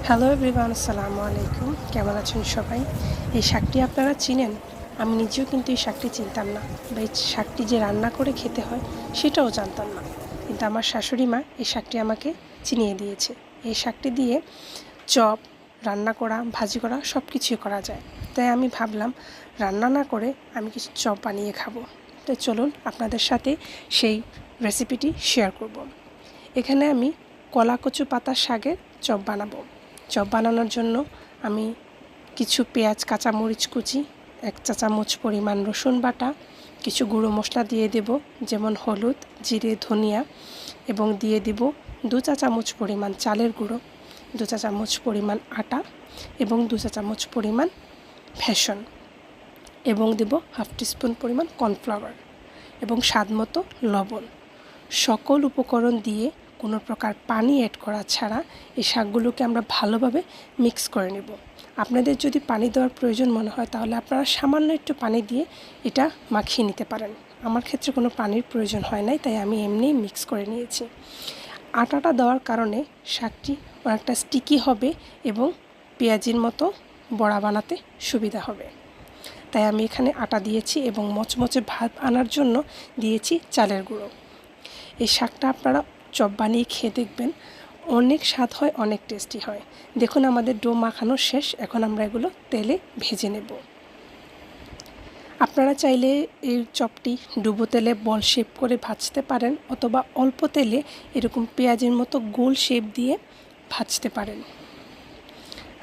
Hello everyone, আসসালামু আলাইকুম। কেমন আছেন সবাই? এই শাকটি আপনারা চিনেন? আমি নিজেও কিন্তু এই শাকটি চিনতাম না, বা এই শাকটি যে রান্না করে খেতে হয় সেটাও জানতাম না। কিন্তু আমার শাশুড়ি মা এই শাকটি আমাকে চিনিয়ে দিয়েছে। এই শাকটি দিয়ে চপ রান্না করা, ভাজি করা সব কিছুই করা যায়। তাই আমি ভাবলাম রান্না না করে আমি কিছু চপ বানিয়ে খাবো। তো চলুন আপনাদের সাথে সেই রেসিপিটি শেয়ার করব। এখানে আমি কলা কচু পাতার শাকের চপ বানাবো। চপ বানানোর জন্য আমি কিছু পেঁয়াজ, কাঁচামরিচ কুচি, 1 চা চামচ পরিমাণ রসুন বাটা, কিছু গুঁড়ো মশলা দিয়ে দেব, যেমন হলুদ, জিরে, ধনিয়া, এবং দিয়ে দেব 2 চা চামচ পরিমাণ চালের গুঁড়ো, 2 চা চামচ পরিমাণ আটা এবং 2 চা চামচ পরিমাণ বেসন, এবং দেব হাফ টিস্পুন পরিমাণ কর্নফ্লাওয়ার এবং স্বাদমতো লবণ। সকল উপকরণ দিয়ে কোনো প্রকার পানি অ্যাড করা ছাড়া এই শাকগুলোকে আমরা ভালোভাবে মিক্স করে নেব। আপনাদের যদি পানি দেওয়ার প্রয়োজন মনে হয় তাহলে আপনারা সামান্য একটু পানি দিয়ে এটা মাখিয়ে নিতে পারেন। আমার ক্ষেত্রে কোনো পানির প্রয়োজন হয় নাই, তাই আমি এমনিই মিক্স করে নিয়েছি। আটাটা দেওয়ার কারণে শাকটি অনেকটা স্টিকি হবে এবং পেঁয়াজির মতো বড়া বানাতে সুবিধা হবে। তাই আমি এখানে আটা দিয়েছি এবং মচমচে ভাব আনার জন্য দিয়েছি চালের গুঁড়ো। এই শাকটা আপনারা চপ বানিয়ে খেয়ে দেখবেন, অনেক স্বাদ হয়, অনেক টেস্টি হয়। দেখুন আমাদের ডো মাখানো শেষ, এখন আমরা এগুলো তেলে ভেজে নেব। আপনারা চাইলে এই চপটি ডুবো তেলে বল শেপ করে ভাজতে পারেন, অথবা অল্প তেলে এরকম পেঁয়াজের মতো গোল শেপ দিয়ে ভাজতে পারেন।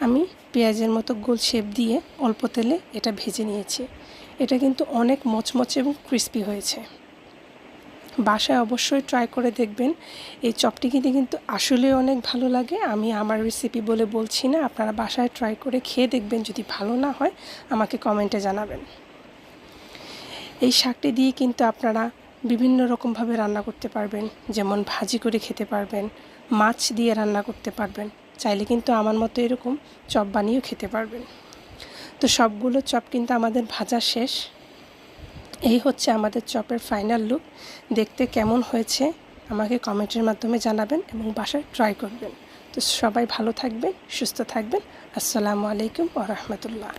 আমি পেঁয়াজের মতো গোল শেপ দিয়ে অল্প তেলে এটা ভেজে নিয়েছি। এটা কিন্তু অনেক মচমচে এবং ক্রিস্পি হয়েছে। বাসায় অবশ্যই ট্রাই করে দেখবেন। এই চপটি খেতে কিন্তু আসলেই অনেক ভালো লাগে। আমি আমার রেসিপি বলে বলছি না, আপনারা বাসায় ট্রাই করে খেয়ে দেখবেন। যদি ভালো না হয় আমাকে কমেন্টে জানাবেন। এই শাকটি দিয়ে কিন্তু আপনারা বিভিন্ন রকমভাবে রান্না করতে পারবেন, যেমন ভাজি করে খেতে পারবেন, মাছ দিয়ে রান্না করতে পারবেন, চাইলে কিন্তু আমার মতো এরকম চপ বানিয়েও খেতে পারবেন। তো সবগুলো চপ কিন্তু আমাদের ভাজা শেষ। এই হচ্ছে আমাদের চপের ফাইনাল লুক। দেখতে কেমন হয়েছে আমাকে কমেন্টের মাধ্যমে জানাবেন এবং বাসায় ট্রাই করবেন। তো সবাই ভালো থাকবেন, সুস্থ থাকবেন। আসসালামু আলাইকুম ওয়া রাহমাতুল্লাহ।